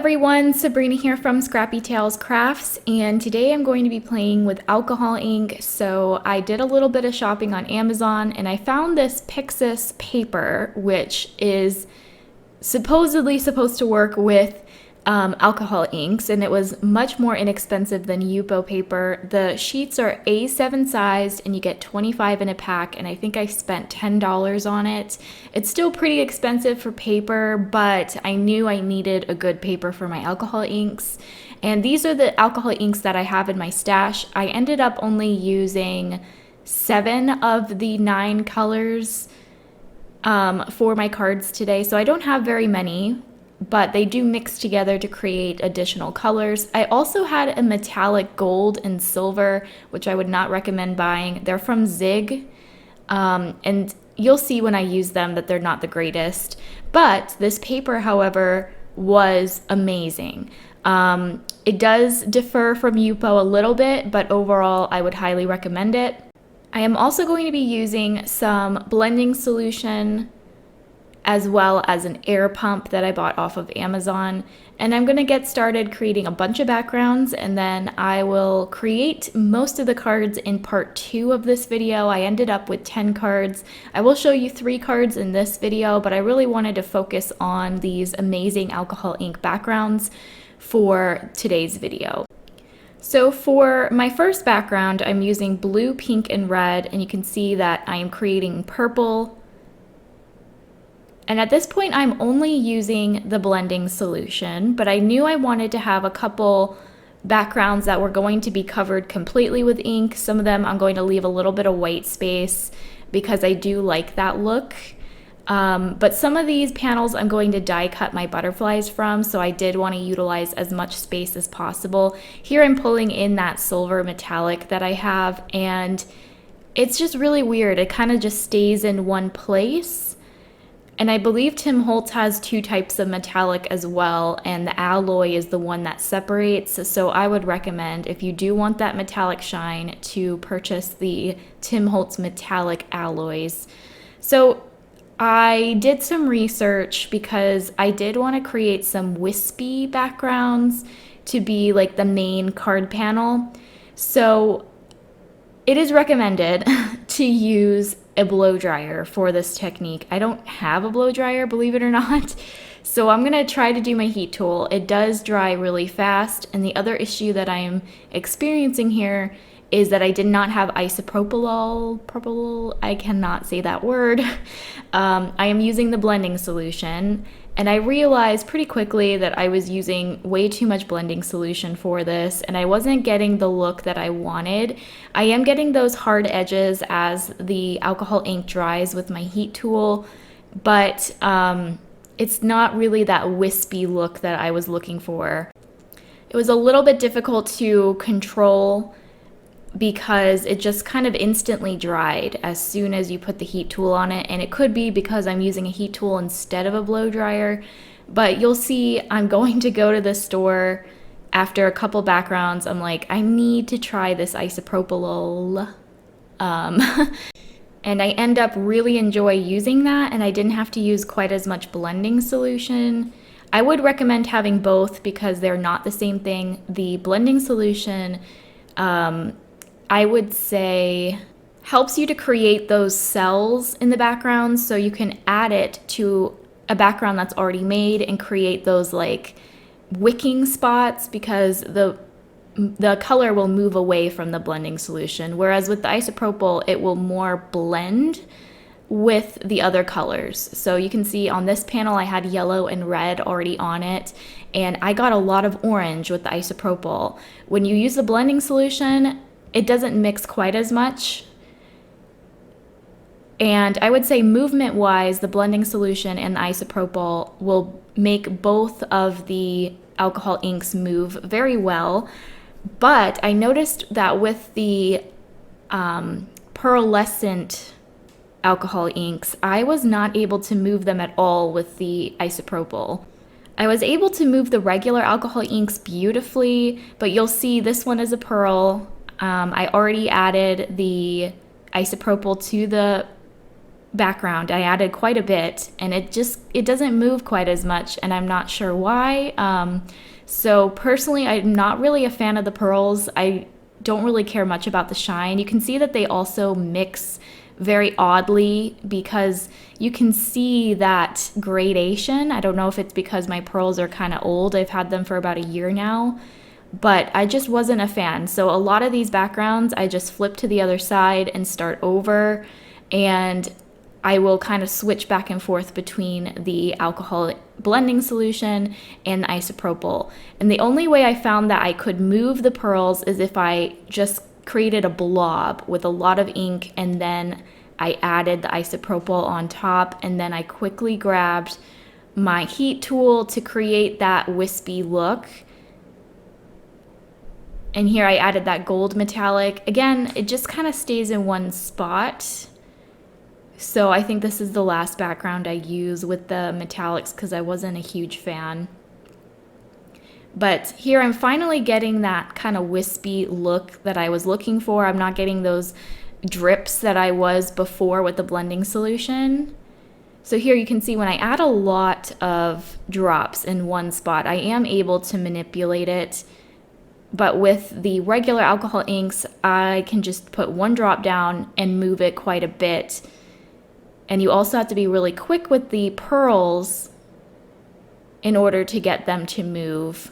everyone, Sabrina here from Scrappy Tales Crafts, and today I'm going to be playing with alcohol ink. So I did a little bit of shopping on Amazon and I found this Pixis paper, which is supposedly supposed to work with alcohol inks, and it was much more inexpensive than Yupo paper. The sheets are A7 sized and you get 25 in a pack, and I think I spent $10 on it. It's still pretty expensive for paper, but I knew I needed a good paper for my alcohol inks, and these are the alcohol inks that I have in my stash. I ended up only using 7 of the 9 colors for my cards today, so I don't have very many, but they do mix together to create additional colors. I also had a metallic gold and silver, which I would not recommend buying. They're from Zig, and you'll see when I use them that they're not the greatest. But this paper, however, was amazing. It does differ from Yupo a little bit, but overall I would highly recommend it. I am also going to be using some blending solution as well as an air pump that I bought off of Amazon. And I'm going to get started creating a bunch of backgrounds, and then I will create most of the cards in part 2 of this video. I ended up with 10 cards. I will show you 3 cards in this video, but I really wanted to focus on these amazing alcohol ink backgrounds for today's video. So for my first background, I'm using blue, pink, and red, and you can see that I am creating purple. And at this point, I'm only using the blending solution, but I knew I wanted to have a couple backgrounds that were going to be covered completely with ink. Some of them I'm going to leave a little bit of white space because I do like that look. But some of these panels I'm going to die cut my butterflies from, so I did want to utilize as much space as possible. Here I'm pulling in that silver metallic that I have, and it's just really weird. It kind of just stays in one place. And I believe Tim Holtz has 2 types of metallic as well, and the alloy is the one that separates. So I would recommend, if you do want that metallic shine, to purchase the Tim Holtz metallic alloys. So I did some research because I did want to create some wispy backgrounds to be like the main card panel. So it is recommended to use a blow dryer for this technique. I don't have a blow dryer, believe it or not, so I'm gonna try to do my heat tool. It does dry really fast, and the other issue that I am experiencing here is that I did not have isopropyl, I cannot say that word. I am using the blending solution, and I realized pretty quickly that I was using way too much blending solution for this, and I wasn't getting the look that I wanted. I am getting those hard edges as the alcohol ink dries with my heat tool, but it's not really that wispy look that I was looking for. It was a little bit difficult to control because it just kind of instantly dried as soon as you put the heat tool on it, and it could be because I'm using a heat tool instead of a blow dryer, but you'll see I'm going to go to the store after a couple backgrounds. I'm like, I need to try this isopropyl, and I end up really enjoy using that, and I didn't have to use quite as much blending solution. I would recommend having both because they're not the same thing. The blending solution, I would say, helps you to create those cells in the background, so you can add it to a background that's already made and create those like wicking spots, because the color will move away from the blending solution, whereas with the isopropyl it will more blend with the other colors. So you can see on this panel I had yellow and red already on it, and I got a lot of orange with the isopropyl. When you use the blending solution, it doesn't mix quite as much. And I would say movement-wise, the blending solution and the isopropyl will make both of the alcohol inks move very well. But I noticed that with the pearlescent alcohol inks, I was not able to move them at all with the isopropyl. I was able to move the regular alcohol inks beautifully, but you'll see this one is a pearl. I already added the isopropyl to the background. I added quite a bit, and it doesn't move quite as much, and I'm not sure why. So personally, I'm not really a fan of the pearls. I don't really care much about the shine. You can see that they also mix very oddly because you can see that gradation. I don't know if it's because my pearls are kind of old. I've had them for about a year now, but I just wasn't a fan. So a lot of these backgrounds, I just flip to the other side and start over, and I will kind of switch back and forth between the alcohol blending solution and the isopropyl. And the only way I found that I could move the pearls is if I just created a blob with a lot of ink, and then I added the isopropyl on top, and then I quickly grabbed my heat tool to create that wispy look. And here I added that gold metallic. Again, it just kind of stays in one spot. So I think this is the last background I use with the metallics because I wasn't a huge fan. But here I'm finally getting that kind of wispy look that I was looking for. I'm not getting those drips that I was before with the blending solution. So here you can see when I add a lot of drops in one spot, I am able to manipulate it. But with the regular alcohol inks, I can just put one drop down and move it quite a bit. And you also have to be really quick with the pearls in order to get them to move.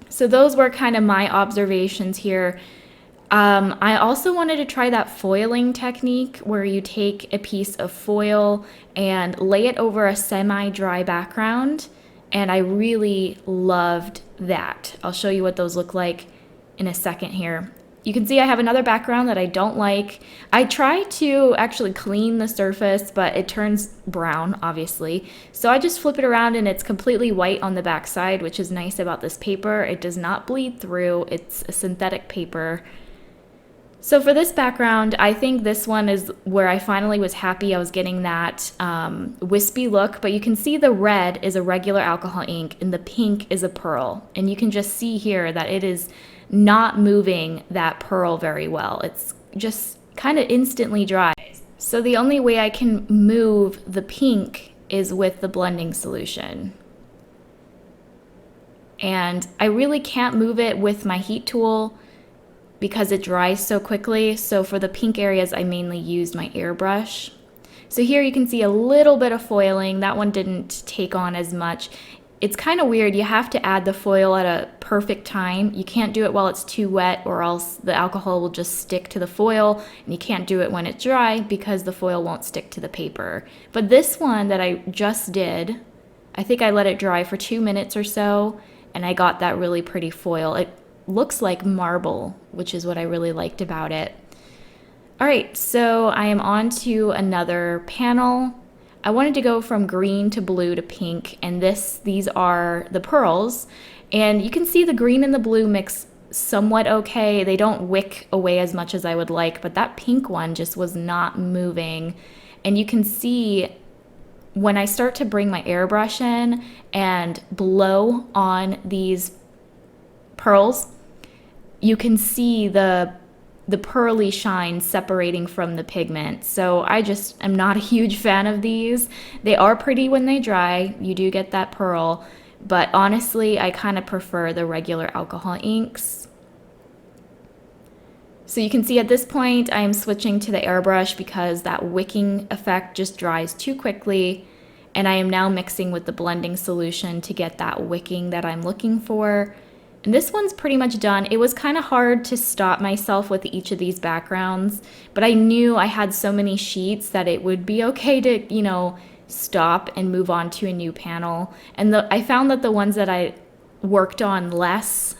So those were kind of my observations here. I also wanted to try that foiling technique where you take a piece of foil and lay it over a semi-dry background, and I really loved that. I'll show you what those look like in a second here. You can see I have another background that I don't like. I try to actually clean the surface, but it turns brown, obviously. So I just flip it around and it's completely white on the back side, which is nice about this paper. It does not bleed through. It's a synthetic paper. So for this background, I think this one is where I finally was happy I was getting that wispy look, but you can see the red is a regular alcohol ink and the pink is a pearl. And you can just see here that it is not moving that pearl very well. It's just kind of instantly dry. So the only way I can move the pink is with the blending solution. And I really can't move it with my heat tool because it dries so quickly. So for the pink areas, I mainly used my airbrush. So here you can see a little bit of foiling. That one didn't take on as much. It's kind of weird. You have to add the foil at a perfect time. You can't do it while it's too wet or else the alcohol will just stick to the foil, and you can't do it when it's dry because the foil won't stick to the paper. But this one that I just did, I think I let it dry for 2 minutes or so, and I got that really pretty foil. It looks like marble, which is what I really liked about it. All right, so I am on to another panel. I wanted to go from green to blue to pink, and these are the pearls. And you can see the green and the blue mix somewhat okay. They don't wick away as much as I would like, but that pink one just was not moving. And you can see when I start to bring my airbrush in and blow on these pearls, you can see the pearly shine separating from the pigment. So I just am not a huge fan of these. They are pretty when they dry. You do get that pearl, but honestly, I kind of prefer the regular alcohol inks. So you can see at this point, I am switching to the airbrush because that wicking effect just dries too quickly. And I am now mixing with the blending solution to get that wicking that I'm looking for. And this one's pretty much done. It was kind of hard to stop myself with each of these backgrounds, but I knew I had so many sheets that it would be okay to, stop and move on to a new panel. And I found that the ones that I worked on less,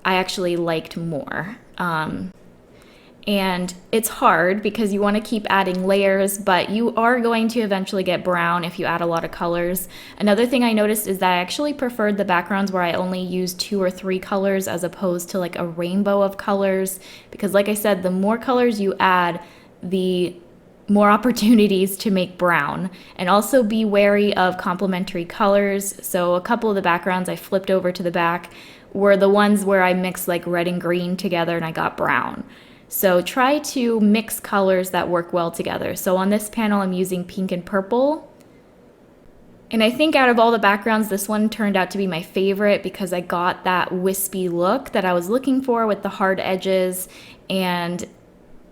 I actually liked more. And it's hard because you want to keep adding layers, but you are going to eventually get brown if you add a lot of colors. Another thing I noticed is that I actually preferred the backgrounds where I only used 2 or 3 colors as opposed to like a rainbow of colors, because like I said, the more colors you add, the more opportunities to make brown. And also be wary of complementary colors. So a couple of the backgrounds I flipped over to the back were the ones where I mixed like red and green together and I got brown. So try to mix colors that work well together. So on this panel, I'm using pink and purple. And I think out of all the backgrounds, this one turned out to be my favorite because I got that wispy look that I was looking for with the hard edges and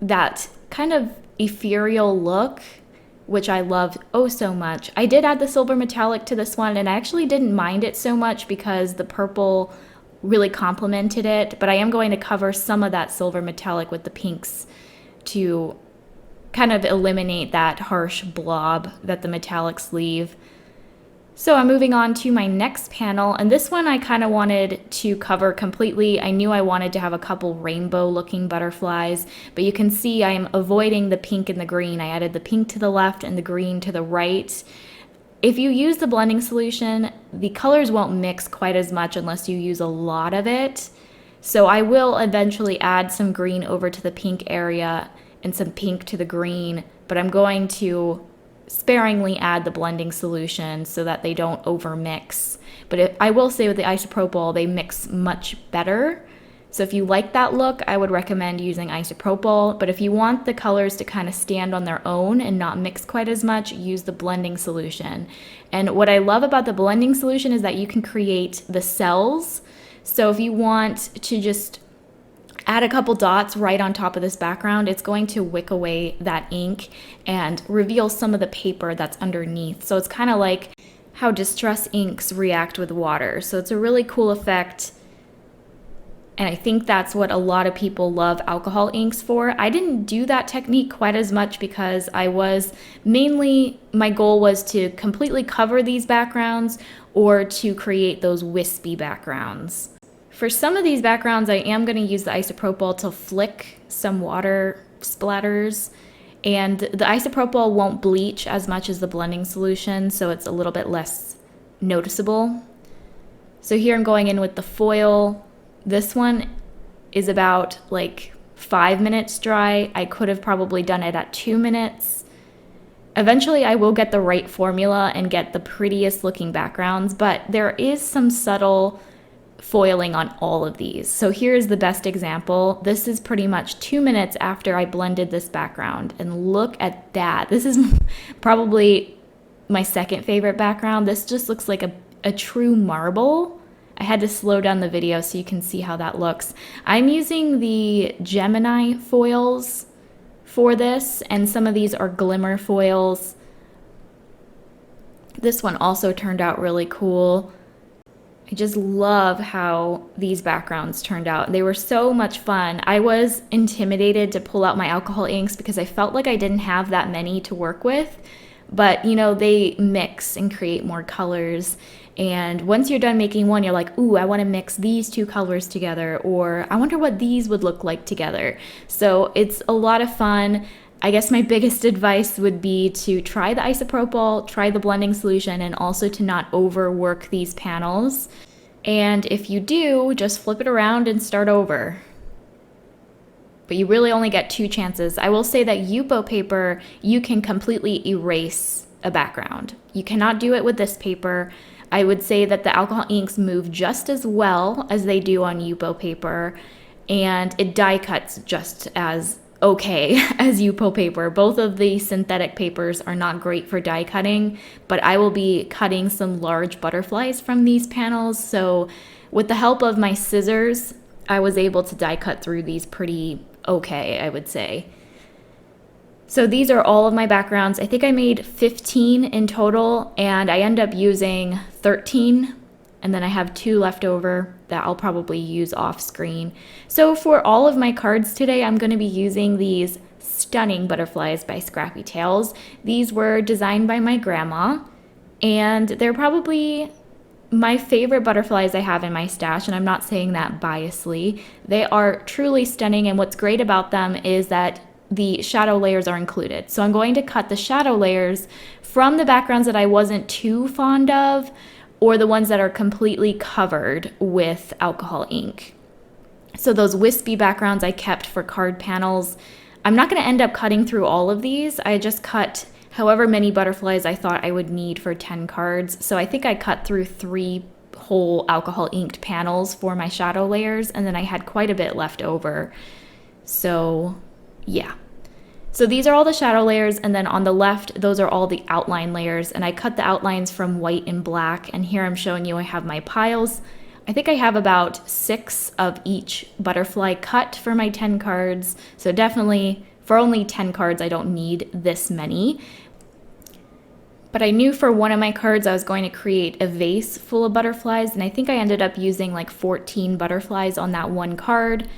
that kind of ethereal look, which I loved oh so much. I did add the silver metallic to this one, and I actually didn't mind it so much because the purple really complemented it, but I am going to cover some of that silver metallic with the pinks to kind of eliminate that harsh blob that the metallics leave. So I'm moving on to my next panel, and this one I kind of wanted to cover completely. I knew I wanted to have a couple rainbow looking butterflies, but you can see I am avoiding the pink and the green. I added the pink to the left and the green to the right. If you use the blending solution, the colors won't mix quite as much unless you use a lot of it. So I will eventually add some green over to the pink area and some pink to the green, but I'm going to sparingly add the blending solution so that they don't overmix. But I will say with the isopropyl, they mix much better. So if you like that look, I would recommend using isopropyl. But if you want the colors to kind of stand on their own and not mix quite as much, use the blending solution. And what I love about the blending solution is that you can create the cells. So if you want to just add a couple dots right on top of this background, it's going to wick away that ink and reveal some of the paper that's underneath. So it's kind of like how distress inks react with water. So it's a really cool effect. And I think that's what a lot of people love alcohol inks for. I didn't do that technique quite as much because my goal was to completely cover these backgrounds or to create those wispy backgrounds. For some of these backgrounds, I am going to use the isopropyl to flick some water splatters, and the isopropyl won't bleach as much as the blending solution, so it's a little bit less noticeable. So here I'm going in with the foil. This one is about like 5 minutes dry. I could have probably done it at 2 minutes. Eventually I will get the right formula and get the prettiest looking backgrounds, but there is some subtle foiling on all of these. So here's the best example. This is pretty much 2 minutes after I blended this background, and look at that. This is probably my second favorite background. This just looks like a true marble. I had to slow down the video so you can see how that looks. I'm using the Gemini foils for this, and some of these are Glimmer foils. This one also turned out really cool. I just love how these backgrounds turned out. They were so much fun. I was intimidated to pull out my alcohol inks because I felt like I didn't have that many to work with. But, you know, they mix and create more colors. And once you're done making one, you're like, ooh, I want to mix these two colors together, or I wonder what these would look like together. So it's a lot of fun. I guess my biggest advice would be to try the isopropyl, try the blending solution, and also to not overwork these panels. And if you do, just flip it around and start over. But you really only get 2 chances. I will say that Yupo paper, you can completely erase a background. You cannot do it with this paper. I would say that the alcohol inks move just as well as they do on Yupo paper, and it die cuts just as okay as Yupo paper. Both of the synthetic papers are not great for die cutting, but I will be cutting some large butterflies from these panels. So with the help of my scissors, I was able to die cut through these pretty okay, I would say. So these are all of my backgrounds. I think I made 15 in total, and I end up using 13, and then I have 2 left over that I'll probably use off screen. So for all of my cards today, I'm going to be using these stunning butterflies by Scrappy Tales. These were designed by my grandma, and they're probably my favorite butterflies I have in my stash, and I'm not saying that biasly. They are truly stunning, and what's great about them is that the shadow layers are included. So I'm going to cut the shadow layers from the backgrounds that I wasn't too fond of, or the ones that are completely covered with alcohol ink. So those wispy backgrounds I kept for card panels. I'm not going to end up cutting through all of these. I just cut however many butterflies I thought I would need for 10 cards. So I think I cut through 3 whole alcohol inked panels for my shadow layers, and then I had quite a bit left over. So yeah. So these are all the shadow layers, and then on the left, those are all the outline layers, and I cut the outlines from white and black, and here I'm showing you I have my piles. I think I have about 6 of each butterfly cut for my 10 cards, so definitely for only 10 cards I don't need this many. But I knew for one of my cards I was going to create a vase full of butterflies, and I think I ended up using like 14 butterflies on that one card.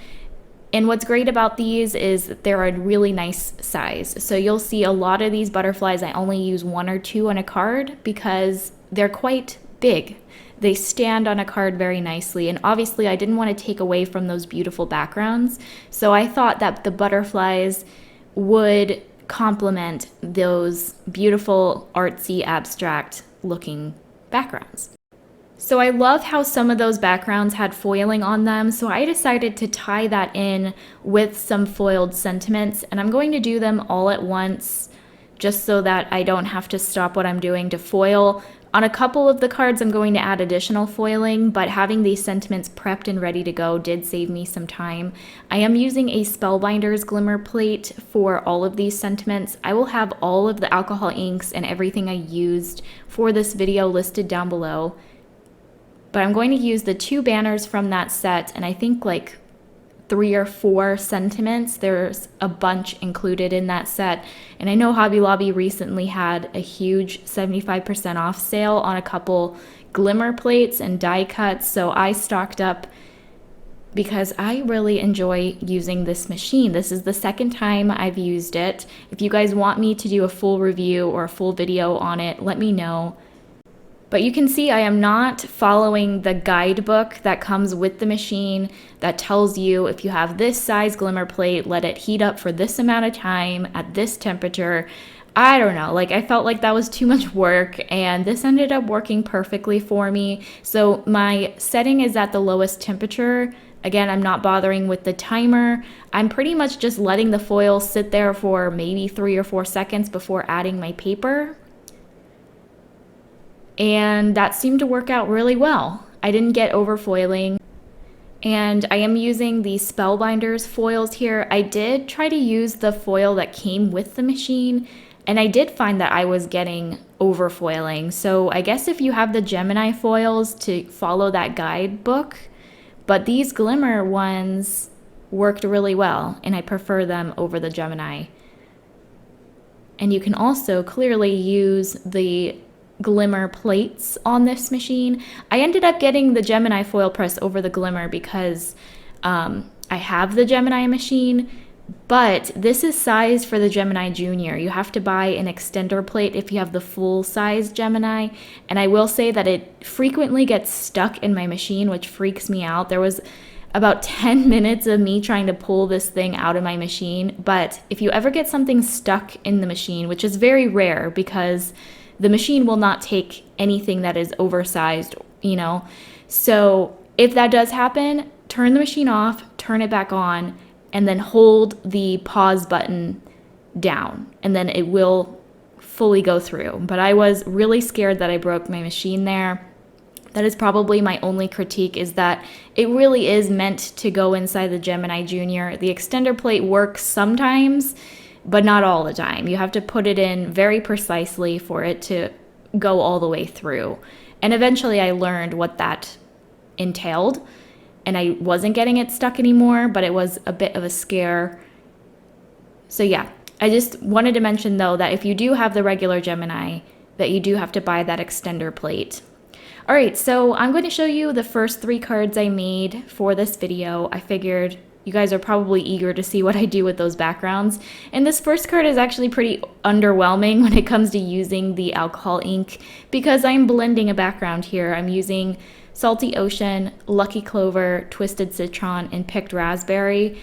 And what's great about these is that they're a really nice size. So you'll see a lot of these butterflies, I only use 1 or 2 on a card because they're quite big. They stand on a card very nicely. And obviously I didn't want to take away from those beautiful backgrounds. So I thought that the butterflies would complement those beautiful, artsy, abstract looking backgrounds. So I love how some of those backgrounds had foiling on them, so I decided to tie that in with some foiled sentiments, and I'm going to do them all at once just so that I don't have to stop what I'm doing to foil. On a couple of the cards I'm going to add additional foiling, but having these sentiments prepped and ready to go did save me some time. I am using a Spellbinders Glimmer plate for all of these sentiments. I will have all of the alcohol inks and everything I used for this video listed down below. But I'm going to use the 2 banners from that set, and I think like 3 or 4 sentiments. There's a bunch included in that set. And I know Hobby Lobby recently had a huge 75% off sale on a couple Glimmer plates and die cuts, so I stocked up because I really enjoy using this machine. This is the second time I've used it. If you guys want me to do a full review or a full video on it, let me know. But you can see I am not following the guidebook that comes with the machine that tells you if you have this size Glimmer plate, let it heat up for this amount of time at this temperature. I don't know, like I felt like that was too much work, and this ended up working perfectly for me. So my setting is at the lowest temperature. Again, I'm not bothering with the timer. I'm pretty much just letting the foil sit there for maybe 3 or 4 seconds before adding my paper. And that seemed to work out really well. I didn't get over foiling. And I am using the Spellbinders foils here. I did try to use the foil that came with the machine, and I did find that I was getting over foiling. So I guess if you have the Gemini foils, to follow that guidebook. But these Glimmer ones worked really well, and I prefer them over the Gemini. And you can also clearly use the Glimmer plates on this machine. I ended up getting the Gemini foil press over the Glimmer because I have the Gemini machine, but this is sized for the Gemini Junior. You have to buy an extender plate if you have the full size Gemini, and I will say that it frequently gets stuck in my machine, which freaks me out. There was about 10 minutes of me trying to pull this thing out of my machine, but if you ever get something stuck in the machine, which is very rare because the machine will not take anything that is oversized, So if that does happen, turn the machine off, turn it back on, and then hold the pause button down, and then it will fully go through. But I was really scared that I broke my machine there. That is probably my only critique, is that it really is meant to go inside the Gemini Junior. The extender plate works sometimes, but not all the time. You have to put it in very precisely for it to go all the way through. And eventually I learned what that entailed, and I wasn't getting it stuck anymore, but it was a bit of a scare. So yeah, I just wanted to mention though that if you do have the regular Gemini, that you do have to buy that extender plate. All right, so I'm going to show you the first 3 cards I made for this video. I figured you guys are probably eager to see what I do with those backgrounds. And this first card is actually pretty underwhelming when it comes to using the alcohol ink because I'm blending a background here. I'm using Salty Ocean, Lucky Clover, Twisted Citron, and Picked Raspberry.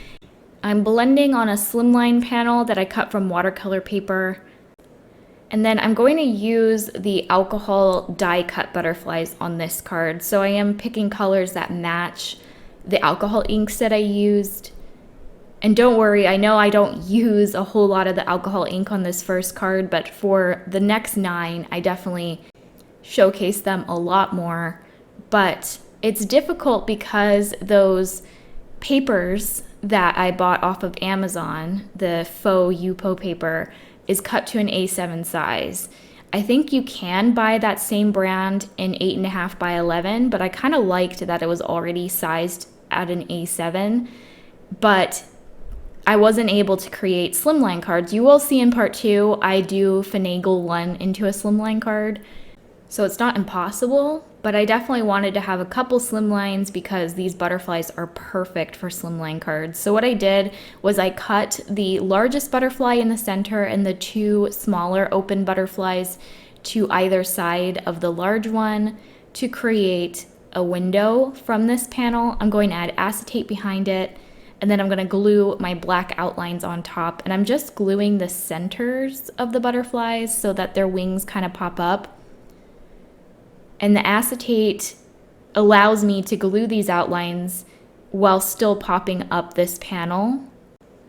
I'm blending on a slimline panel that I cut from watercolor paper. And then I'm going to use the alcohol die cut butterflies on this card. So I am picking colors that match the alcohol inks that I used. And don't worry, I know I don't use a whole lot of the alcohol ink on this first card, but for the next 9, I definitely showcase them a lot more. But it's difficult because those papers that I bought off of Amazon, the faux Yupo paper, is cut to an A7 size. I think you can buy that same brand in 8.5 by 11, but I kind of liked that it was already sized at an A7, but I wasn't able to create slimline cards. You will see in part 2, I do finagle one into a slimline card, so it's not impossible, but I definitely wanted to have a couple slimlines because these butterflies are perfect for slimline cards. So what I did was I cut the largest butterfly in the center and the 2 smaller open butterflies to either side of the large one to create a window from this panel. I'm going to add acetate behind it, and then I'm going to glue my black outlines on top, and I'm just gluing the centers of the butterflies so that their wings kind of pop up. And the acetate allows me to glue these outlines while still popping up this panel.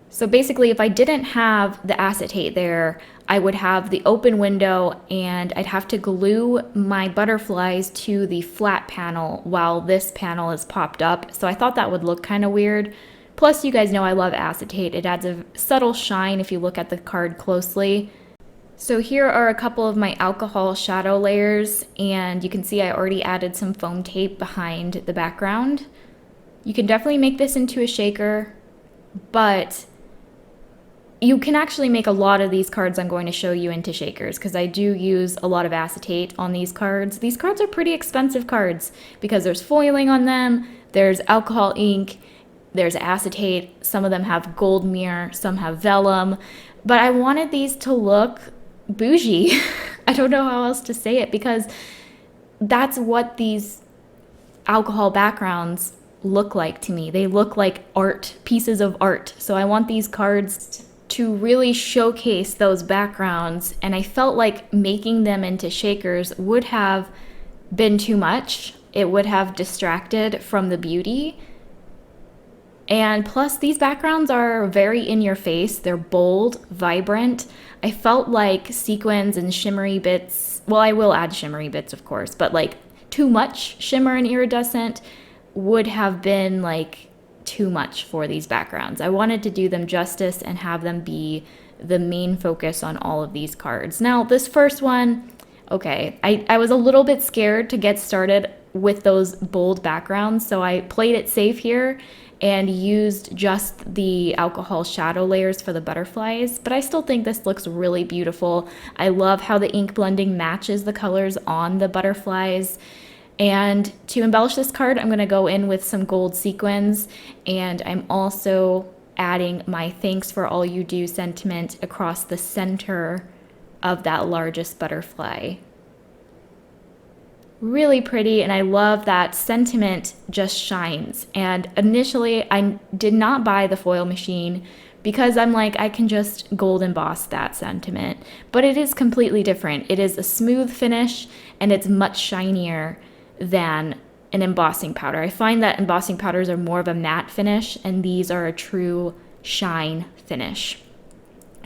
So basically, if I didn't have the acetate there, I would have the open window and I'd have to glue my butterflies to the flat panel while this panel is popped up. So I thought that would look kind of weird. Plus, you guys know I love acetate. It adds a subtle shine if you look at the card closely. So here are a couple of my alcohol shadow layers, and you can see I already added some foam tape behind the background. You can definitely make this into a shaker, but you can actually make a lot of these cards I'm going to show you into shakers because I do use a lot of acetate on these cards. These cards are pretty expensive cards because there's foiling on them, there's alcohol ink, there's acetate, some of them have gold mirror, some have vellum, but I wanted these to look bougie. I don't know how else to say it because that's what these alcohol backgrounds look like to me. They look like art, pieces of art. So I want these cards to really showcase those backgrounds, and I felt like making them into shakers would have been too much. It would have distracted from the beauty. And plus, these backgrounds are very in your face. They're bold, vibrant. I felt like sequins and shimmery bits, well, I will add shimmery bits, of course, but like too much shimmer and iridescent would have been like too much for these backgrounds. I wanted to do them justice and have them be the main focus on all of these cards. Now, this first one, okay, I was a little bit scared to get started with those bold backgrounds, so I played it safe here and used just the alcohol shadow layers for the butterflies, but I still think this looks really beautiful. I love how the ink blending matches the colors on the butterflies. And to embellish this card, I'm going to go in with some gold sequins, and I'm also adding my thanks for all you do sentiment across the center of that largest butterfly. Really pretty, and I love that sentiment just shines. And initially I did not buy the foil machine because I'm like, I can just gold emboss that sentiment, but it is completely different. It is a smooth finish and it's much shinier than an embossing powder. I find that embossing powders are more of a matte finish and these are a true shine finish.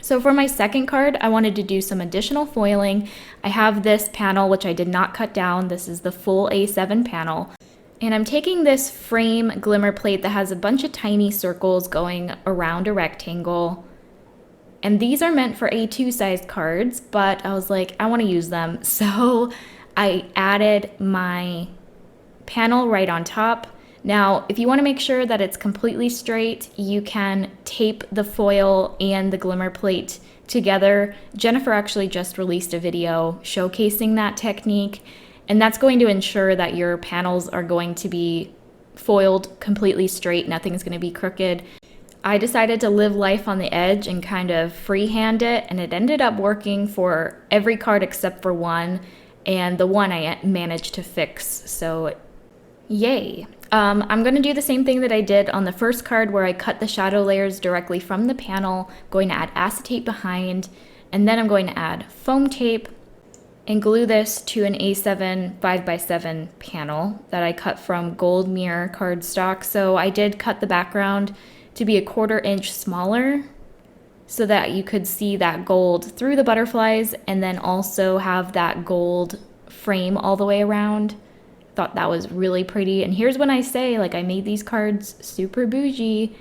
So for my second card, I wanted to do some additional foiling. I have this panel, which I did not cut down. This is the full A7 panel. And I'm taking this frame glimmer plate that has a bunch of tiny circles going around a rectangle. And these are meant for A2 sized cards, but I was like, I want to use them. So I added my panel right on top. Now, if you want to make sure that it's completely straight, you can tape the foil and the glimmer plate together. Jennifer actually just released a video showcasing that technique, and that's going to ensure that your panels are going to be foiled completely straight. Nothing's going to be crooked. I decided to live life on the edge and kind of freehand it, and it ended up working for every card except for one, and the one I managed to fix, so yay. I'm going to do the same thing that I did on the first card where I cut the shadow layers directly from the panel, going to add acetate behind, and then I'm going to add foam tape and glue this to an A7 5x7 panel that I cut from gold mirror cardstock. So I did cut the background to be 1/4 inch smaller so that you could see that gold through the butterflies and then also have that gold frame all the way around. Thought that was really pretty. And here's when I say, like, I made these cards super bougie.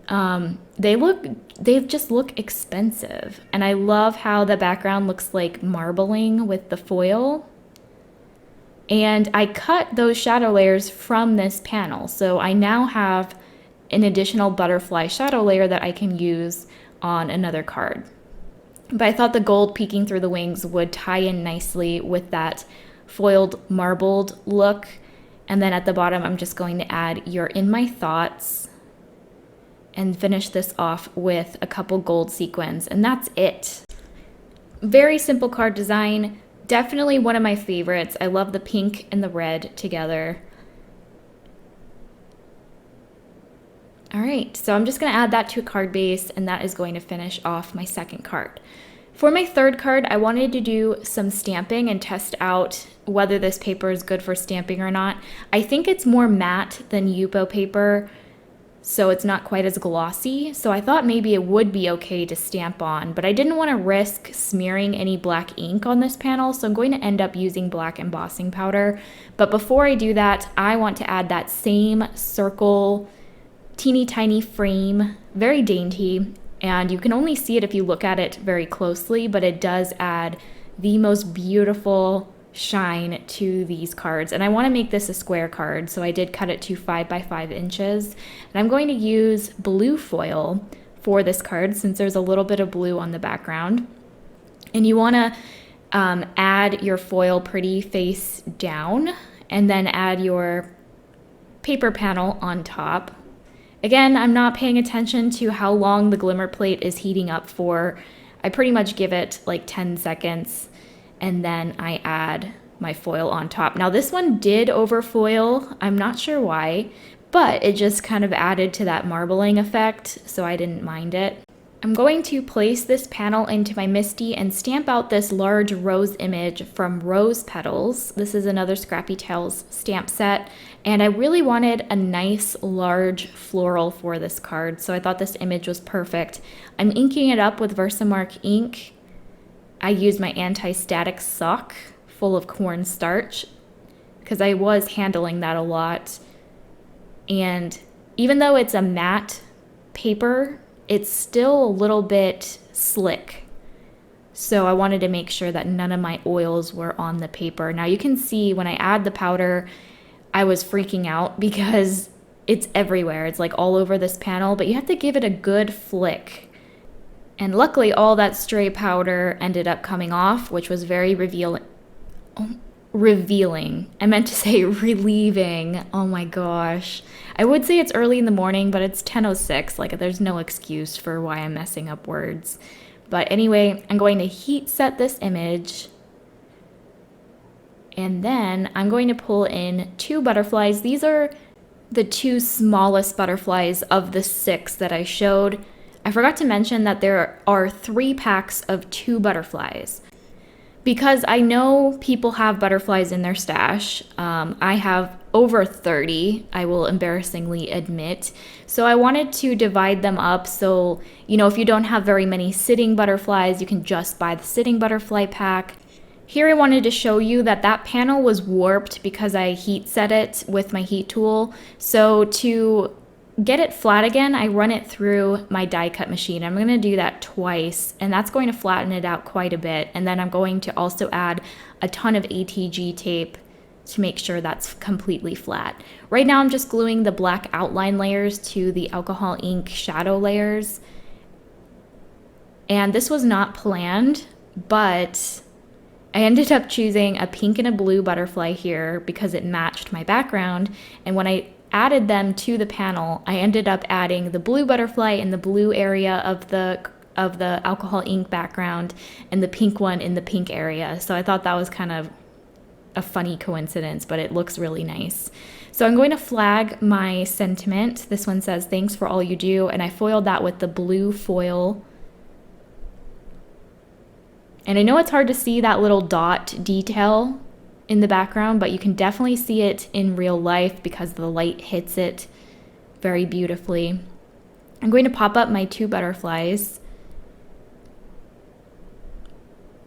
They just look expensive. And I love how the background looks like marbling with the foil. And I cut those shadow layers from this panel. So I now have an additional butterfly shadow layer that I can use on another card. But I thought the gold peeking through the wings would tie in nicely with that foiled marbled look. And then at the bottom, I'm just going to add You're in My Thoughts and finish this off with a couple gold sequins. And that's it. Very simple card design. Definitely one of my favorites. I love the pink and the red together. All right, so I'm just gonna add that to a card base, and that is going to finish off my second card. For my third card, I wanted to do some stamping and test out whether this paper is good for stamping or not. I think it's more matte than Yupo paper, so it's not quite as glossy. So I thought maybe it would be okay to stamp on, but I didn't want to risk smearing any black ink on this panel, so I'm going to end up using black embossing powder. But before I do that, I want to add that same circle, teeny tiny frame, very dainty, and you can only see it if you look at it very closely, but it does add the most beautiful shine to these cards. And I want to make this a square card, so I did cut it to 5 by 5 inches. And I'm going to use blue foil for this card since there's a little bit of blue on the background. And you want to add your foil pretty face down and then add your paper panel on top. Again, I'm not paying attention to how long the glimmer plate is heating up for. I pretty much give it like 10 seconds and then I add my foil on top. Now this one did overfoil, I'm not sure why, but it just kind of added to that marbling effect, so I didn't mind it. I'm going to place this panel into my Misty and stamp out this large rose image from Rose Petals. This is another Scrappy Tales stamp set, and I really wanted a nice large floral for this card, so I thought this image was perfect. I'm inking it up with Versamark ink. I used my anti-static sock full of cornstarch because I was handling that a lot. And even though it's a matte paper, it's still a little bit slick. So I wanted to make sure that none of my oils were on the paper. Now you can see when I add the powder, I was freaking out because it's everywhere. It's like all over this panel, but you have to give it a good flick. And luckily all that stray powder ended up coming off, which was very revealing. I meant to say relieving. Oh my gosh. I would say it's early in the morning, but it's 10:06. Like there's no excuse for why I'm messing up words. But anyway, I'm going to heat set this image. And then I'm going to pull in 2 butterflies. These are the 2 smallest butterflies of the 6 that I showed. I forgot to mention that there are 3 packs of 2 butterflies. Because I know people have butterflies in their stash. I have over 30, I will embarrassingly admit. So I wanted to divide them up so, you know, if you don't have very many sitting butterflies, you can just buy the sitting butterfly pack. Here I wanted to show you that that panel was warped because I heat set it with my heat tool. So to get it flat again, I run it through my die cut machine. I'm going to do that twice, and that's going to flatten it out quite a bit. And then I'm going to also add a ton of ATG tape to make sure that's completely flat. Right now I'm just gluing the black outline layers to the alcohol ink shadow layers. And this was not planned, but I ended up choosing a pink and a blue butterfly here because it matched my background. And when I added them to the panel, I ended up adding the blue butterfly in the blue area of the alcohol ink background and the pink one in the pink area. So I thought that was kind of a funny coincidence, but it looks really nice. So I'm going to flag my sentiment. This one says, "Thanks for all you do," and I foiled that with the blue foil. And I know it's hard to see that little dot detail in the background, but you can definitely see it in real life because the light hits it very beautifully. I'm going to pop up my 2 butterflies.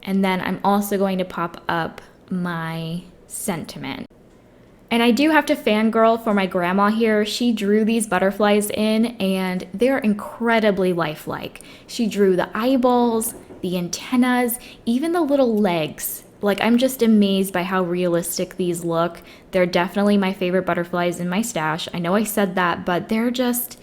And then I'm also going to pop up my sentiment. And I do have to fangirl for my grandma here. She drew these butterflies in and they're incredibly lifelike. She drew the eyeballs, the antennas, even the little legs. Like, I'm just amazed by how realistic these look. They're definitely my favorite butterflies in my stash. I know I said that, but they're just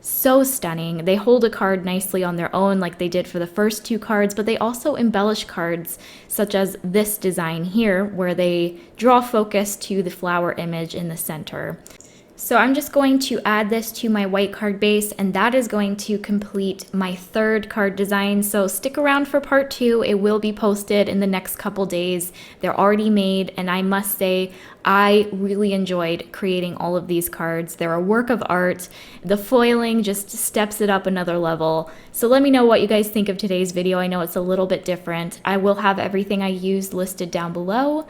so stunning. They hold a card nicely on their own like they did for the first two cards, but they also embellish cards such as this design here where they draw focus to the flower image in the center. So I'm just going to add this to my white card base, and that is going to complete my third card design. So stick around for part 2. It will be posted in the next couple days. They're already made, and I must say I really enjoyed creating all of these cards. They're a work of art. The foiling just steps it up another level. So let me know what you guys think of today's video. I know it's a little bit different. I will have everything I used listed down below.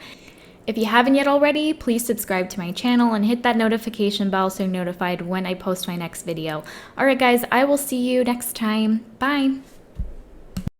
If you haven't yet already, please subscribe to my channel and hit that notification bell so you're notified when I post my next video. Alright guys, I will see you next time. Bye!